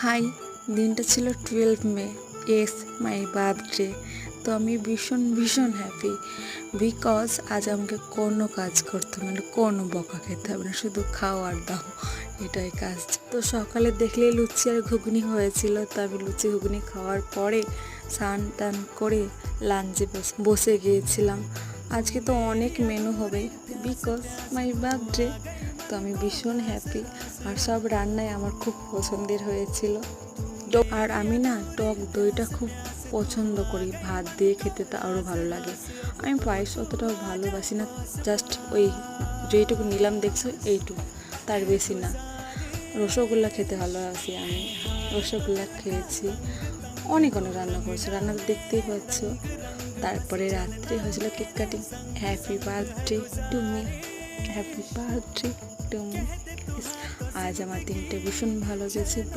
High, দিনটা ছিল 12 মে। S my birthday. তো আমি ভীষণ ভীষণ হ্যাপি, বিকজ আজ আমাকে কোনো কাজ করতে হবে না, কোনো বকা খেতে হবে না, শুধু খাও আর দাও, এটাই কাজ। তো সকালে দেখলেই লুচি আর ঘুগনি হয়েছিল, তো আমি লুচি ঘুগনি খাওয়ার পরে স্নান টান করে লাঞ্চে বসে গিয়েছিলাম। আজকে তো অনেক মেনু হবে, বিকজ মাই বার্থডে। তো আমি ভীষণ হ্যাপি, আর সব রান্নায় আমার খুব পছন্দের হয়েছিল। আর আমি না টক দইটা খুব পছন্দ করি, ভাত দিয়ে খেতে তো আরও ভালো লাগে। আমি পায়েস অতটাও ভালোবাসি না, জাস্ট ওই যেইটুকু নিলাম দেখছো এইটুকু, তার বেশি না। রসগোল্লা খেতে ভালোবাসি আমি, রসগোল্লা খেয়েছি। অনেক রান্না করেছি, রান্না দেখতেই পাচ্ছ। তারপরে রাত্রে হয়েছিল cake cutting. Happy birthday to me, happy birthday to me. আজ আমার দিনটা ভীষণ ভালো গেছে।